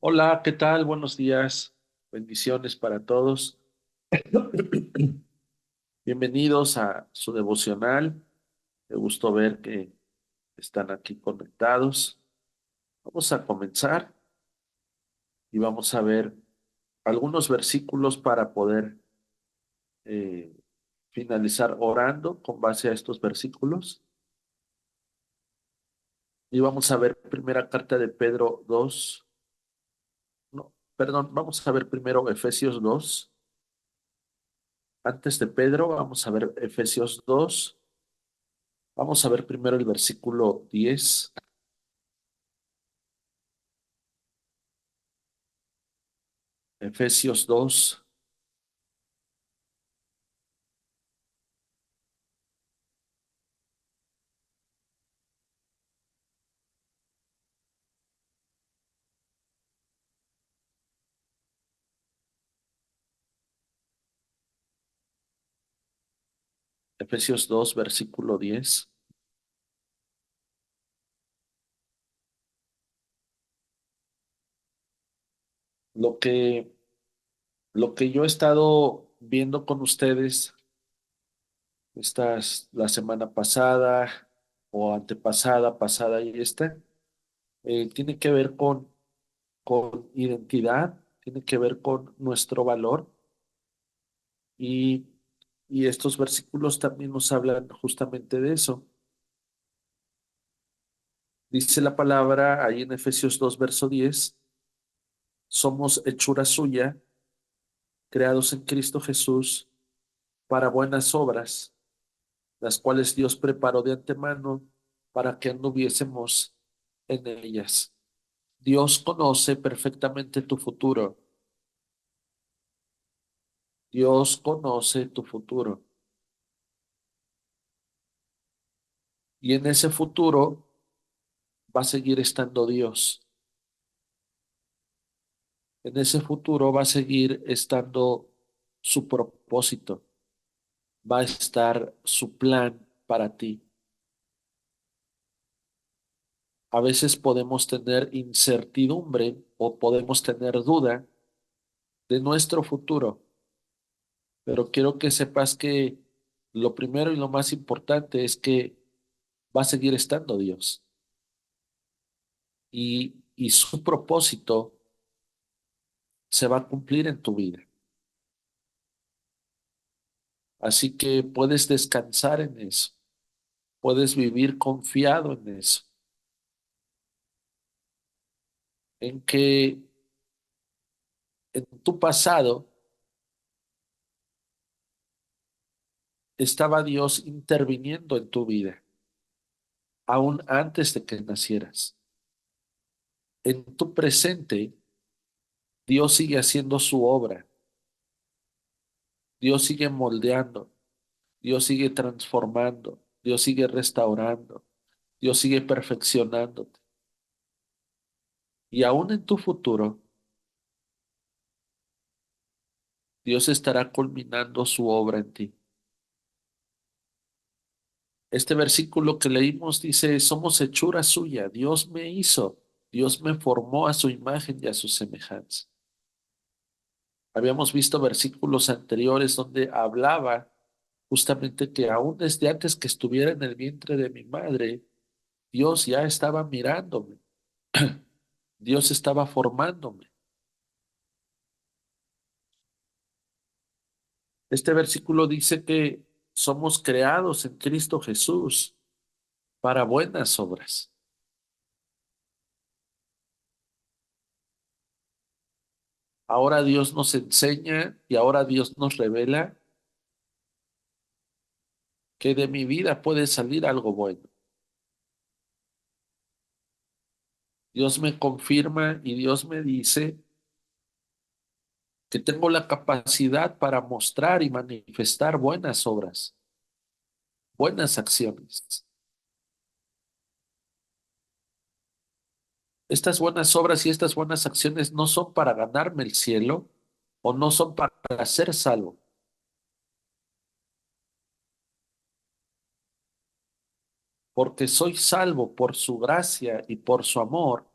Hola, ¿qué tal? Buenos días. Bendiciones para todos. Bienvenidos a su devocional. Me gustó ver que están aquí conectados. Vamos a comenzar y vamos a ver algunos versículos para poder eh, finalizar orando con base a estos versículos. Y vamos a ver primera carta de Pedro 2. No, perdón, vamos a ver primero Efesios 2. Antes de Pedro, vamos a ver Efesios 2. Vamos a ver primero el versículo 10, Efesios 2, Efesios 2, versículo 10. Lo que, lo que yo he estado viendo con ustedes la semana pasada o antepasada, pasada y esta, tiene que ver con identidad, tiene que ver con nuestro valor y, y estos versículos también nos hablan justamente de eso. Dice la palabra ahí en Efesios 2, verso 10: somos hechura suya, creados en Cristo Jesús para buenas obras, las cuales Dios preparó de antemano para que anduviésemos en ellas. Dios conoce perfectamente tu futuro. Dios conoce tu futuro. Y en ese futuro va a seguir estando Dios. En ese futuro va a seguir estando su propósito. Va a estar su plan para ti. A veces podemos tener incertidumbre o podemos tener duda de nuestro futuro, pero quiero que sepas que lo primero y lo más importante es que va a seguir estando Dios y su propósito se va a cumplir en tu vida. Así que puedes descansar en eso, puedes vivir confiado en eso, en que en tu pasado estaba Dios interviniendo en tu vida, aún antes de que nacieras. En tu presente, Dios sigue haciendo su obra, Dios sigue moldeando, Dios sigue transformando, Dios sigue restaurando, Dios sigue perfeccionándote. Y aún en tu futuro, Dios estará culminando su obra en ti. Este versículo que leímos dice, somos hechura suya, Dios me hizo, Dios me formó a su imagen y a su semejanza. Habíamos visto versículos anteriores donde hablaba justamente que aún desde antes que estuviera en el vientre de mi madre, Dios ya estaba mirándome, Dios estaba formándome. Este versículo dice que somos creados en Cristo Jesús para buenas obras. Ahora Dios nos enseña y ahora Dios nos revela que de mi vida puede salir algo bueno. Dios me confirma y Dios me dice que tengo la capacidad para mostrar y manifestar buenas obras, buenas acciones. Estas buenas obras y estas buenas acciones no son para ganarme el cielo o no son para ser salvo, porque soy salvo por su gracia y por su amor,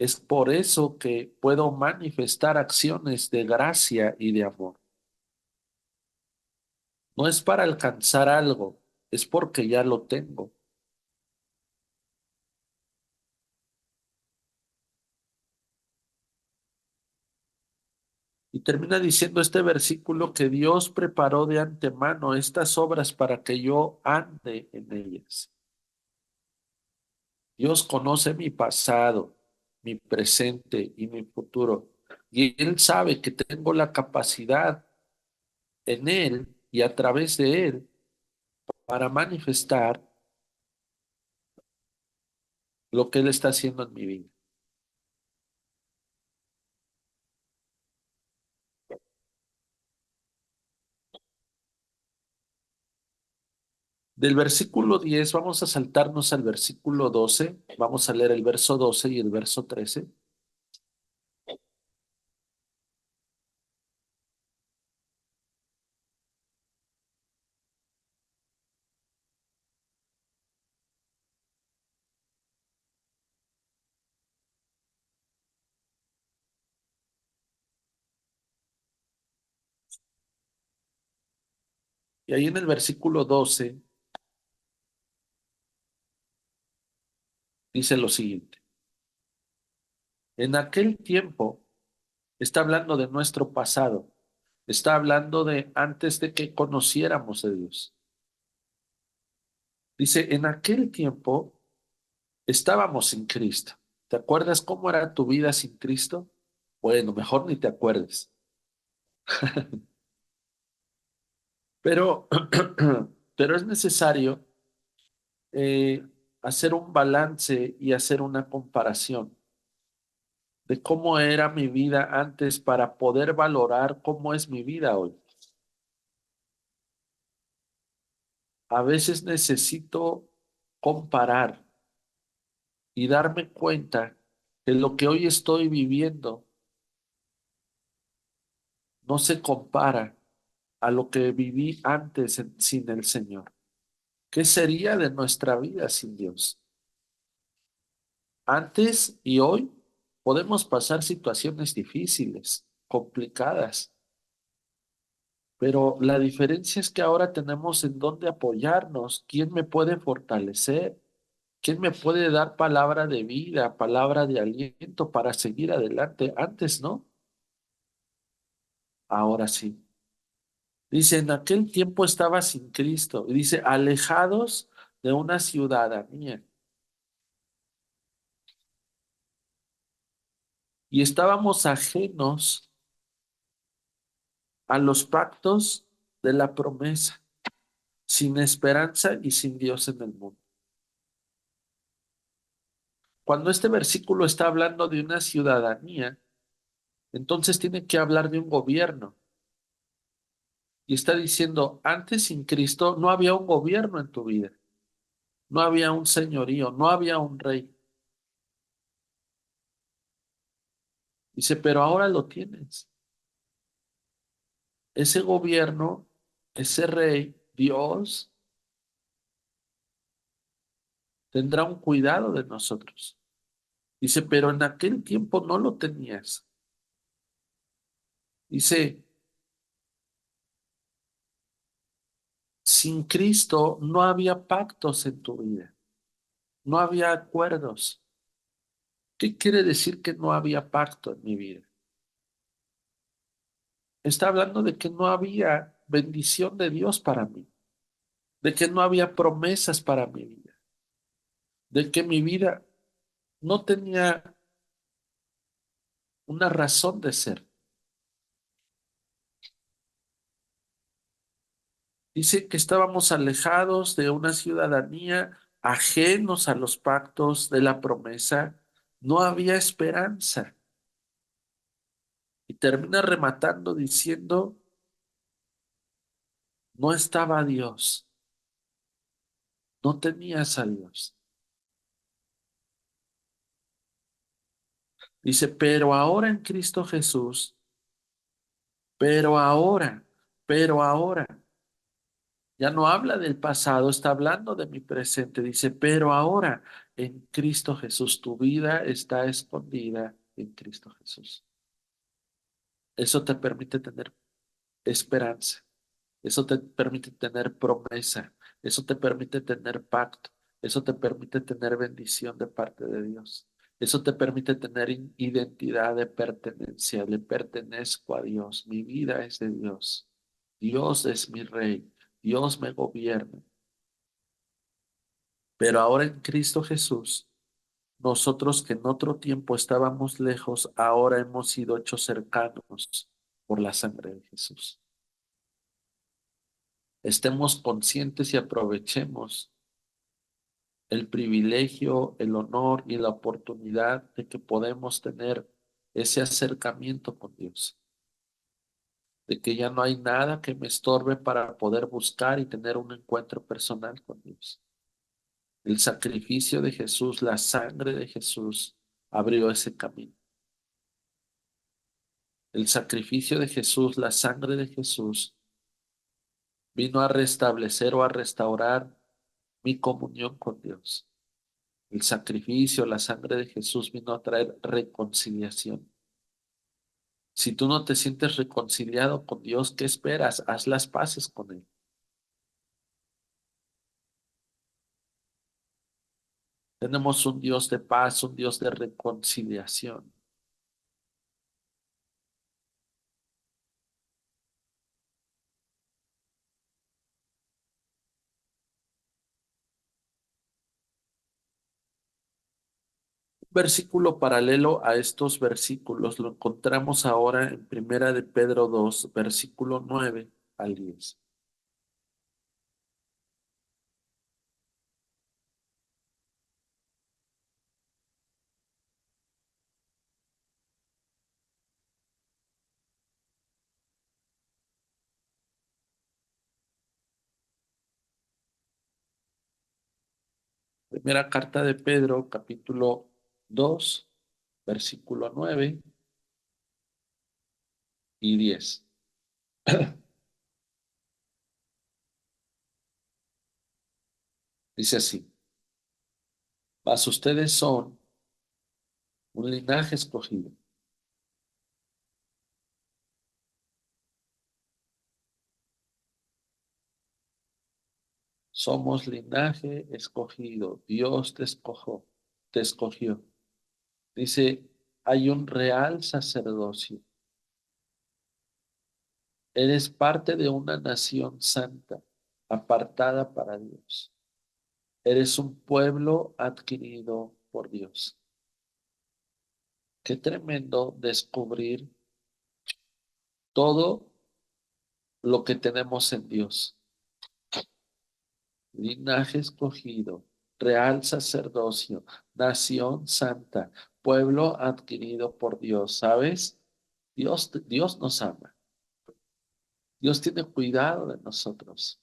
Es por eso que puedo manifestar acciones de gracia y de amor. No es para alcanzar algo, es porque ya lo tengo. Y termina diciendo este versículo que Dios preparó de antemano estas obras para que yo ande en ellas. Dios conoce mi pasado, mi presente y mi futuro. Y Él sabe que tengo la capacidad en Él y a través de Él para manifestar lo que Él está haciendo en mi vida. Del versículo 10 vamos a saltarnos al versículo 12. Vamos a leer el verso 12 y el verso 13. Y ahí en el versículo 12 dice lo siguiente. En aquel tiempo, está hablando de nuestro pasado, está hablando de antes de que conociéramos a Dios. Dice, en aquel tiempo estábamos sin Cristo. ¿Te acuerdas cómo era tu vida sin Cristo? Bueno, mejor ni te acuerdes. Pero, pero es necesario eh, hacer un balance y hacer una comparación de cómo era mi vida antes para poder valorar cómo es mi vida hoy. A veces necesito comparar y darme cuenta que lo que hoy estoy viviendo no se compara a lo que viví antes sin el Señor. ¿Qué sería de nuestra vida sin Dios? Antes y hoy podemos pasar situaciones difíciles, complicadas, pero la diferencia es que ahora tenemos en dónde apoyarnos, quién me puede fortalecer, quién me puede dar palabra de vida, palabra de aliento para seguir adelante. Antes no, ahora sí. Dice, en aquel tiempo estaba sin Cristo, y dice, alejados de una ciudadanía, y estábamos ajenos a los pactos de la promesa, sin esperanza y sin Dios en el mundo. Cuando este versículo está hablando de una ciudadanía, entonces tiene que hablar de un gobierno. Y está diciendo, antes sin Cristo no había un gobierno en tu vida, no había un señorío, no había un rey. Dice, pero ahora lo tienes. Ese gobierno, ese rey, Dios, tendrá un cuidado de nosotros. Dice, pero en aquel tiempo no lo tenías. Dice, sin Cristo no había pactos en tu vida, no había acuerdos. ¿Qué quiere decir que no había pacto en mi vida? Está hablando de que no había bendición de Dios para mí, de que no había promesas para mi vida, de que mi vida no tenía una razón de ser. Dice que estábamos alejados de una ciudadanía, ajenos a los pactos de la promesa, no había esperanza. Y termina rematando diciendo, no estaba Dios, no tenías a Dios. Dice, pero ahora en Cristo Jesús, pero ahora, pero ahora. Ya no habla del pasado, está hablando de mi presente. Dice, pero ahora en Cristo Jesús, tu vida está escondida en Cristo Jesús. Eso te permite tener esperanza. Eso te permite tener promesa. Eso te permite tener pacto. Eso te permite tener bendición de parte de Dios. Eso te permite tener identidad de pertenencia. Le pertenezco a Dios. Mi vida es de Dios. Dios es mi rey. Dios me gobierna. Pero ahora en Cristo Jesús, nosotros que en otro tiempo estábamos lejos, ahora hemos sido hechos cercanos por la sangre de Jesús. Estemos conscientes y aprovechemos el privilegio, el honor y la oportunidad de que podemos tener ese acercamiento con Dios, de que ya no hay nada que me estorbe para poder buscar y tener un encuentro personal con Dios. El sacrificio de Jesús, la sangre de Jesús abrió ese camino. El sacrificio de Jesús, la sangre de Jesús vino a restablecer o a restaurar mi comunión con Dios. El sacrificio, la sangre de Jesús vino a traer reconciliación. Si tú no te sientes reconciliado con Dios, ¿qué esperas? Haz las paces con Él. Tenemos un Dios de paz, un Dios de reconciliación. Un versículo paralelo a estos versículos lo encontramos ahora en Primera de Pedro 2, versículo 9 al 10. Primera carta de Pedro, capítulo 2, versículo 9 y 10. Dice así: mas ustedes son un linaje escogido. Somos linaje escogido. Dios te escogió. Dice, hay un real sacerdocio. Eres parte de una nación santa, apartada para Dios. Eres un pueblo adquirido por Dios. Qué tremendo descubrir todo lo que tenemos en Dios. Linaje escogido, real sacerdocio, nación santa, pueblo adquirido por Dios. ¿Sabes? Dios nos ama. Dios tiene cuidado de nosotros.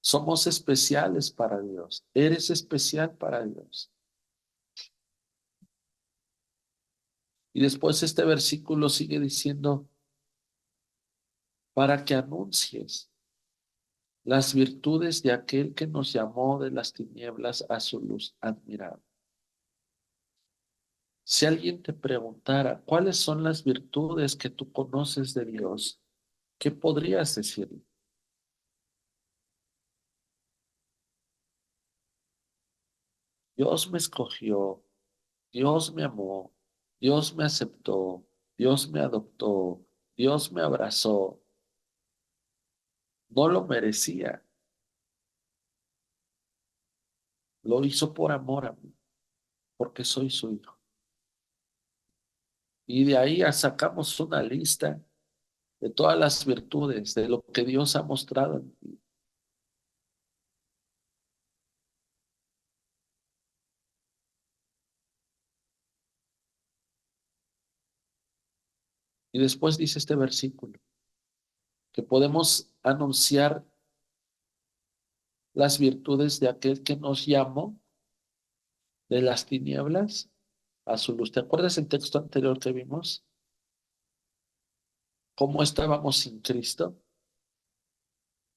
Somos especiales para Dios. Eres especial para Dios. Y después este versículo sigue diciendo, para que anuncies las virtudes de aquel que nos llamó de las tinieblas a su luz admirable. Si alguien te preguntara cuáles son las virtudes que tú conoces de Dios, ¿qué podrías decirle? Dios me escogió, Dios me amó, Dios me aceptó, Dios me adoptó, Dios me abrazó. No lo merecía, lo hizo por amor a mí, porque soy su hijo. Y de ahí sacamos una lista de todas las virtudes, de lo que Dios ha mostrado en ti. Y después dice este versículo, que podemos anunciar las virtudes de aquel que nos llamó de las tinieblas a su luz. ¿Te acuerdas el texto anterior que vimos? ¿Cómo estábamos sin Cristo?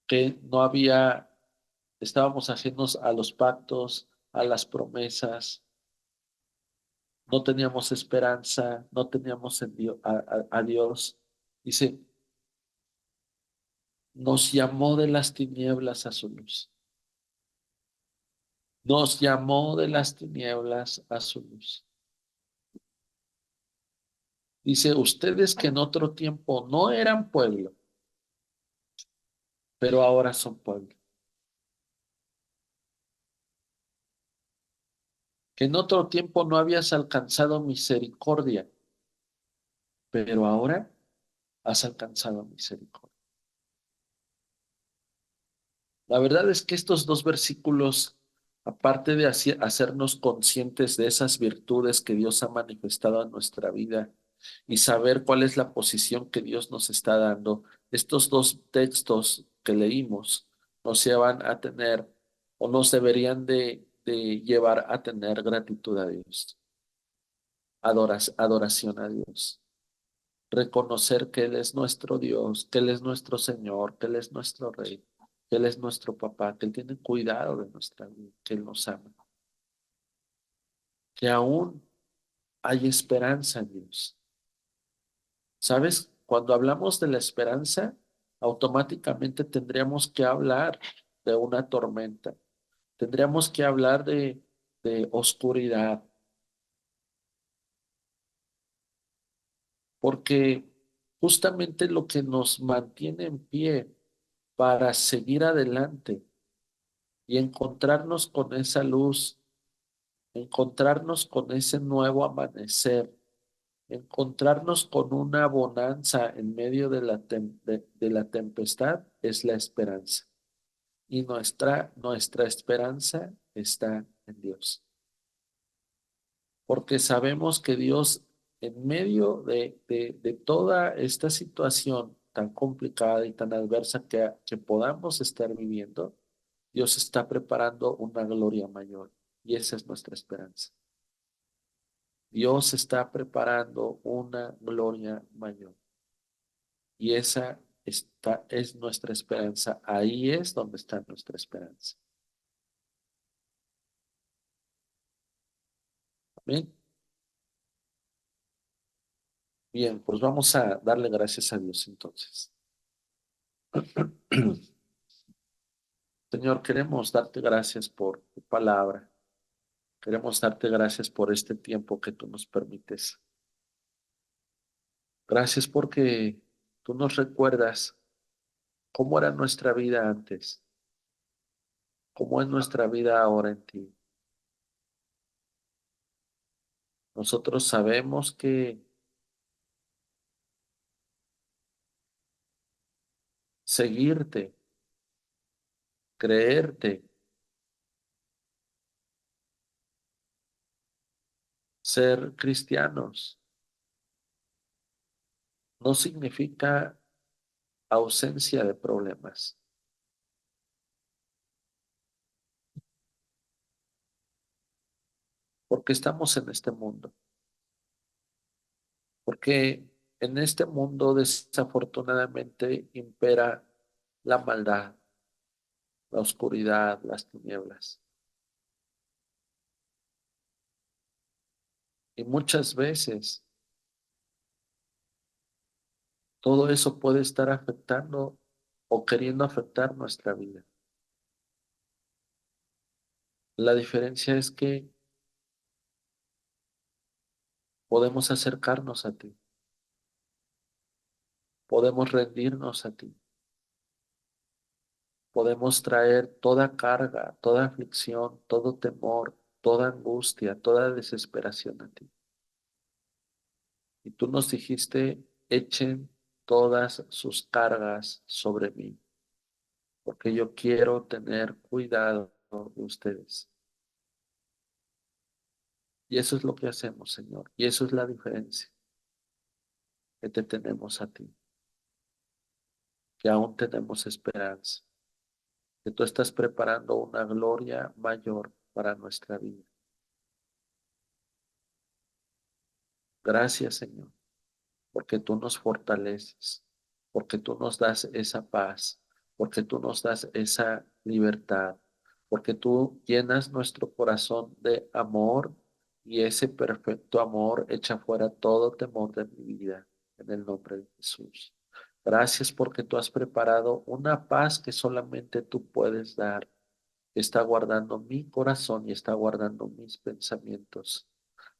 que no había, estábamos ajenos a los pactos, a las promesas, no teníamos esperanza, no teníamos en a Dios. Dice, nos llamó de las tinieblas a su luz. Nos llamó de las tinieblas a su luz. Dice, ustedes que en otro tiempo no eran pueblo, pero ahora son pueblo. Que en otro tiempo no habías alcanzado misericordia, pero ahora has alcanzado misericordia. La verdad es que estos dos versículos, aparte de hacernos conscientes de esas virtudes que Dios ha manifestado en nuestra vida y saber cuál es la posición que Dios nos está dando, estos dos textos que leímos nos llevan a tener o nos deberían de llevar a tener gratitud a Dios, adoración a Dios, reconocer que Él es nuestro Dios, que Él es nuestro Señor, que Él es nuestro Rey, que Él es nuestro papá, que Él tiene cuidado de nuestra vida, que Él nos ama, que aún hay esperanza en Dios. ¿Sabes? Cuando hablamos de la esperanza, automáticamente tendríamos que hablar de una tormenta, tendríamos que hablar de oscuridad, porque justamente lo que nos mantiene en pie para seguir adelante y encontrarnos con esa luz, encontrarnos con ese nuevo amanecer, encontrarnos con una bonanza en medio de de la tempestad es la esperanza. Y nuestra esperanza está en Dios. Porque sabemos que Dios, en medio de toda esta situación tan complicada y tan adversa que podamos estar viviendo, Dios está preparando una gloria mayor. Y esa es nuestra esperanza. Dios está preparando una gloria mayor. Y es nuestra esperanza. Ahí es donde está nuestra esperanza. Amén. Bien, pues vamos a darle gracias a Dios entonces. Señor, queremos darte gracias por tu palabra. Queremos darte gracias por este tiempo que tú nos permites. Gracias porque tú nos recuerdas cómo era nuestra vida antes, cómo es nuestra vida ahora en ti. Nosotros sabemos que seguirte, creerte, ser cristianos, no significa ausencia de problemas, porque estamos en este mundo, porque en este mundo desafortunadamente impera la maldad, la oscuridad, las tinieblas. Y muchas veces todo eso puede estar afectando o queriendo afectar nuestra vida. La diferencia es que podemos acercarnos a ti, podemos rendirnos a ti, podemos traer toda carga, toda aflicción, todo temor, toda angustia, toda desesperación a ti. Y tú nos dijiste, echen todas sus cargas sobre mí, porque yo quiero tener cuidado de ustedes. Y eso es lo que hacemos, Señor. Y eso es la diferencia, que te tenemos a ti, que aún tenemos esperanza, que tú estás preparando una gloria mayor para nuestra vida. Gracias, Señor, porque tú nos fortaleces, porque tú nos das esa paz, porque tú nos das esa libertad, porque tú llenas nuestro corazón de amor y ese perfecto amor echa fuera todo temor de mi vida, en el nombre de Jesús. Gracias porque tú has preparado una paz que solamente tú puedes dar. Está guardando mi corazón y está guardando mis pensamientos.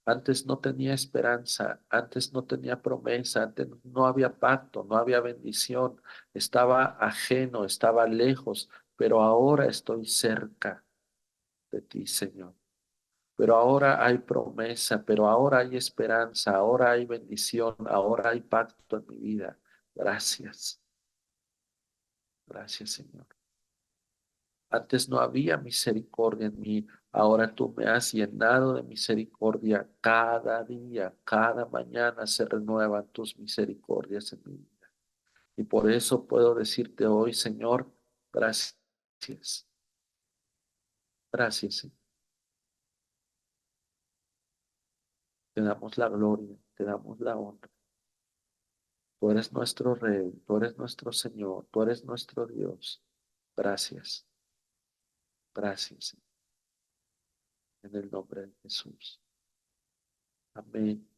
Antes no tenía esperanza, antes no tenía promesa, antes no había pacto, no había bendición, estaba ajeno, estaba lejos, pero ahora estoy cerca de ti, Señor. Pero ahora hay promesa, pero ahora hay esperanza, ahora hay bendición, ahora hay pacto en mi vida. Gracias, gracias, Señor. Antes no había misericordia en mí, ahora tú me has llenado de misericordia cada día, cada mañana se renuevan tus misericordias en mi vida. Y por eso puedo decirte hoy, Señor, gracias, gracias, Señor. Te damos la gloria, te damos la honra. Tú eres nuestro Rey, tú eres nuestro Señor, tú eres nuestro Dios. Gracias, gracias, Señor, en el nombre de Jesús. Amén.